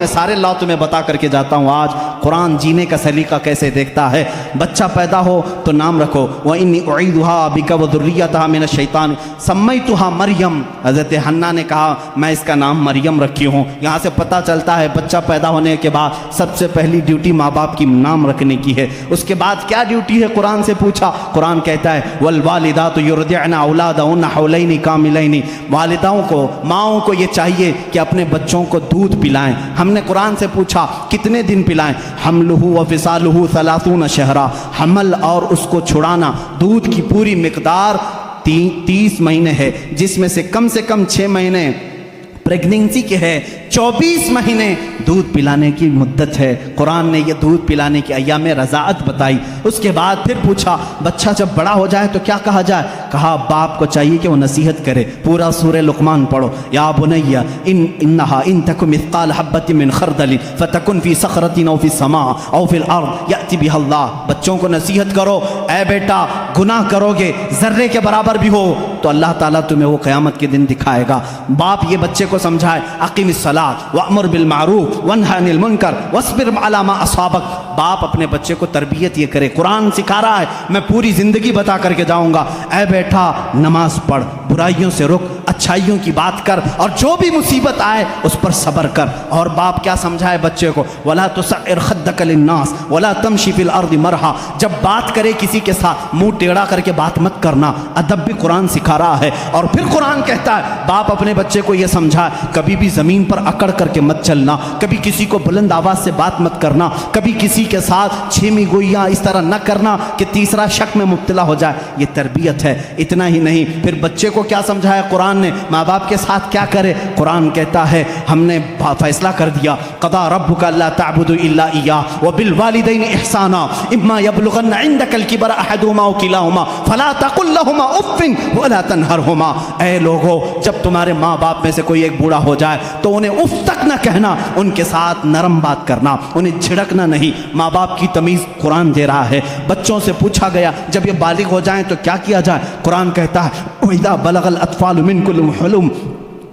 سارے لا تمہیں بتا کر کے جاتا ہوں آج قرآن جینے کا سلیقہ کیسے دیکھتا ہے۔ بچہ پیدا ہو تو نام رکھو، وَإِنِّي أُعِيذُهَا بِكَ وَذُرِّيَّتَهَا مِنَ الشَّيْطَانِ سَمَّيْتُهَا مریم۔ حضرت حنا نے کہا میں اس کا نام مریم رکھی ہوں۔ یہاں سے پتہ چلتا ہے بچہ پیدا ہونے کے بعد سب سے پہلی ڈیوٹی ماں باپ کی نام رکھنے کی ہے۔ اس کے بعد کیا ڈیوٹی ہے قرآن سے پوچھا، قرآن کہتا ہے وَالْوَالِدَاتُ يُرْضِعْنَ أَوْلَادَهُنَّ حَوْلَيْنِ كَامِلَيْنِ، والداؤں کو، ماؤں کو یہ چاہیے کہ اپنے بچوں کو دودھ پلائیں۔ ہم نے قرآن سے پوچھا کتنے دن پلائیں، حملہ وفصالہ 30 شہرا، حمل اور اس کو چھڑانا دودھ کی پوری مقدار 30 مہینے ہے، جس میں سے کم 6 مہینے پریگننسی کے ہے، 24 مہینے دودھ پلانے کی مدت ہے۔ قرآن نے یہ دودھ پلانے کی ایام رضاعت بتائی۔ اس کے بعد پھر پوچھا بچہ جب بڑا ہو جائے تو کیا کہا جائے، کہا باپ کو چاہیے کہ وہ نصیحت کرے۔ پورا سورہ لقمان پڑھو، یا بنی انہا ان تک مثقال حبۃ من خردل فتکن فی صخرۃ او فی السماء او فی الارض یأتی بها اللہ۔ بچوں کو نصیحت کرو، اے بیٹا گناہ کرو گے ذرے کے برابر بھی ہو تو اللہ تعالیٰ تمہیں وہ قیامت کے دن دکھائے گا۔ باپ یہ بچے کو سمجھائے اقیم الصلاۃ وامر بالمعروف وانہی عن المنکر واصبر علی ما اصابک۔ باپ اپنے بچے کو تربیت یہ کرے، قرآن سکھا رہا ہے، میں پوری زندگی بتا کر کے جاؤں گا، اے بیٹا نماز پڑھ، برائیوں سے رک، اچھائیوں کی بات کر، اور جو بھی مصیبت آئے اس پر صبر کر۔ اور باپ کیا سمجھائے بچے کو، ولا تصعر خدک للناس ولا تمشی فی الارض مرحا۔ جب بات کرے کسی کے ساتھ منہ ٹیڑھا کر کے بات مت کرنا، ادب بھی قرآن سکھا رہا ہے۔ اور پھر قرآن کہتا ہے باپ اپنے بچے کو یہ سمجھائے کبھی بھی زمین پر اکڑ کر کے مت چلنا، کبھی کسی کو بلند آواز سے بات مت کرنا، کبھی کسی کے ساتھ چھیمی گوئیاں اس طرح نہ کرنا کہ تیسرا شک میں مبتلا ہو جائے۔ یہ تربیت ہے۔ اتنا ہی نہیں، پھر بچے کو کیا سمجھایا قرآن نے، ماں باپ کے ساتھ کیا کرے۔ قرآن کہتا ہے ہم نے فیصلہ کر دیا، قضا ربک الا تعبدوا الا ایاہ وبالوالدین احسانا اما یبلغن عندک الکبر احدهما او کلاهما فلا تقل لهما اف ولا تنہرهما۔ اے لوگو جب تمہارے ماں باپ میں سے کوئی ایک بوڑھا ہو جائے تو انہیں اف تک نہ کہنا، ان کے ساتھ نرم بات کرنا، انہیں جھڑکنا نہیں۔ ماں باپ کی تمیز قرآن دے رہا ہے۔ بچوں سے پوچھا گیا جب یہ بالغ ہو جائیں تو کیا کیا جائے، قرآن کہتا ہے وَإِذَا بَلَغَ الْأَطْفَالُ مِنْكُمُ الْحُلُمَ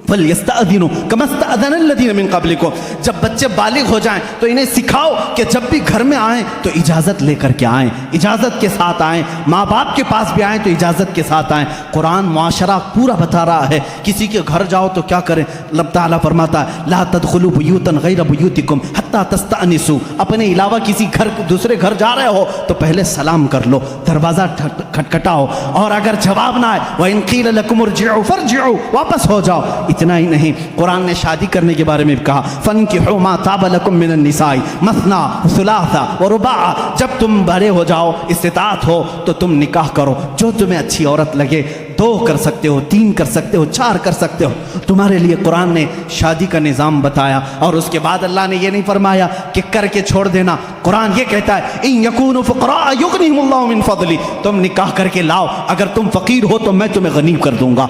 فَلْيَسْتَأْذِنُوا كَمَا اسْتَأْذَنَ الَّذِينَ مِنْ قَبْلِكُمْ۔ جب بچے بالغ ہو جائیں تو انہیں سکھاؤ کہ جب بھی گھر میں آئیں تو اجازت لے کر کے آئیں، اجازت کے ساتھ آئیں، ماں باپ کے پاس بھی آئیں تو اجازت کے ساتھ آئیں۔ قرآن معاشرہ پورا بتا رہا ہے، کسی کے گھر جاؤ تو کیا کریں، اللہ تعالیٰ فرماتا ہے لا تدخلوا بیوتا غیر بیوتکم حتی تستأنسوا۔ اپنے علاوہ کسی گھر دوسرے گھر جا رہے ہو تو پہلے سلام کر لو، دروازہ کھٹکھٹاؤ، اور اگر جواب نہ آئے وَإِن قِيلَ لَكُمُ ارْجِعُوا فَارْجِعُوا، واپس ہو جاؤ۔ اتنا ہی نہیں، قرآن نے شادی کرنے کے بارے میں بھی کہا فَانْكِحُوا مَا طَابَ لَكُم مِّنَ النِّسَاءِ مَثْنَىٰ وَثُلَاثَ وَرُبَاعَ۔ جب تم بڑے ہو جاؤ، استطاعت ہو تو تم نکاح کرو، جو تمہیں اچھی عورت لگے، 2 کر سکتے ہو، 3 کر سکتے ہو، 4 کر سکتے ہو، تمہارے لیے قرآن نے شادی کا نظام بتایا۔ اور اس کے بعد اللہ نے یہ نہیں فرمایا کہ کر کے چھوڑ دینا، قرآن یہ کہتا ہے ان یکونوا فقراء یغنیہم اللہ من فضلہ، تم نکاح کر کے لاؤ، اگر تم فقیر ہو تو میں تمہیں غنی کر دوں گا۔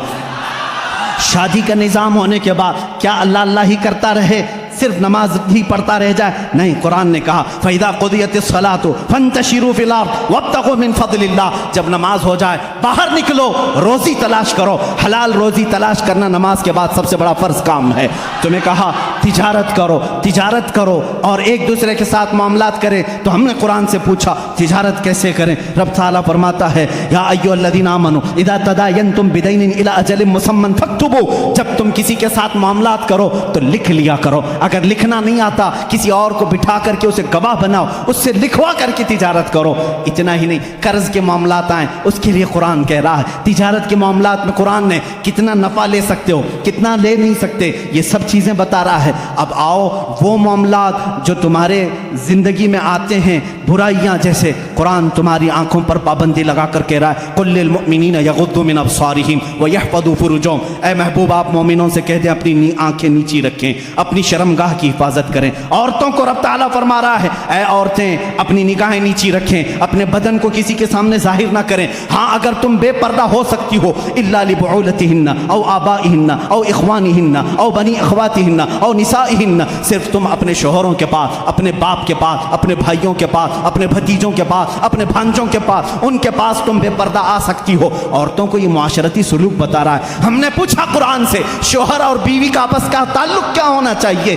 شادی کا نظام ہونے کے بعد کیا اللہ اللہ ہی کرتا رہے، صرف نماز ہی پڑھتا رہ جائے؟ نہیں، قرآن نے کہا فَإِذَا قُضِيَتِ الصَّلَاةُ فَانْتَشِرُوا فِي الْأَرْضِ وَابْتَغُوا مِنْ فَضْلِ اللَّهِ۔ جب نماز ہو جائے باہر نکلو، روزی تلاش کرو، حلال روزی تلاش کرنا نماز کے بعد سب سے بڑا فرض کام ہے۔ تمہیں کہا تجارت کرو، تجارت کرو اور ایک دوسرے کے ساتھ معاملات کریں، تو ہم نے قرآن سے پوچھا تجارت کیسے کریں؟ رب تعالیٰ فرماتا ہے یا ایھا الذین آمنوا اذا تداینتم بدین الی اجل مسمى فاکتبوا۔ جب تم کسی کے ساتھ معاملات کرو تو لکھ لیا کرو، اگر لکھنا نہیں آتا کسی اور کو بٹھا کر کے اسے گواہ بناؤ، اس سے لکھوا کر کے تجارت کرو۔ اتنا ہی نہیں، قرض کے معاملات آئیں اس کے لیے قرآن کہہ رہا ہے تجارت کے معاملات میں قرآن نے کتنا نفع لے سکتے ہو، کتنا لے نہیں سکتے، یہ سب چیزیں بتا رہا ہے۔ اب آؤ وہ معاملات جو تمہارے زندگی میں آتے ہیں، برائیاں جیسے، قرآن تمہاری آنکھوں پر پابندی لگا کر کہہ رہا ہے قل للمؤمنین یغضوا من ابصارہم ویحفظوا فروجہم۔ اے محبوب آپ مومنوں سے کہہ دیں اپنی آنکھیں نیچی رکھیں، اپنی شرمگاہ کی حفاظت کریں۔ عورتوں کو رب تعالیٰ فرما رہا ہے اے عورتیں اپنی نگاہیں نیچی رکھیں، اپنے بدن کو کسی کے سامنے ظاہر نہ کریں۔ ہاں اگر تم بے پردہ ہو سکتی ہو الا لبعولتہن او آبائہن او اخوانہن او بنی اخواتہن او نسائہن، صرف تم اپنے شوہروں کے پاس، اپنے باپ کے پاس، اپنے بھائیوں کے پاس، اپنے بھتیجوں کے پاس، اپنے بھانجوں کے پاس، ان کے پاس تم بے پردہ آ سکتی ہو۔ عورتوں کو یہ معاشرتی سلوک بتا رہا ہے۔ ہم نے پوچھا قرآن سے شوہر اور بیوی کا آپس کا تعلق کیا ہونا چاہیے،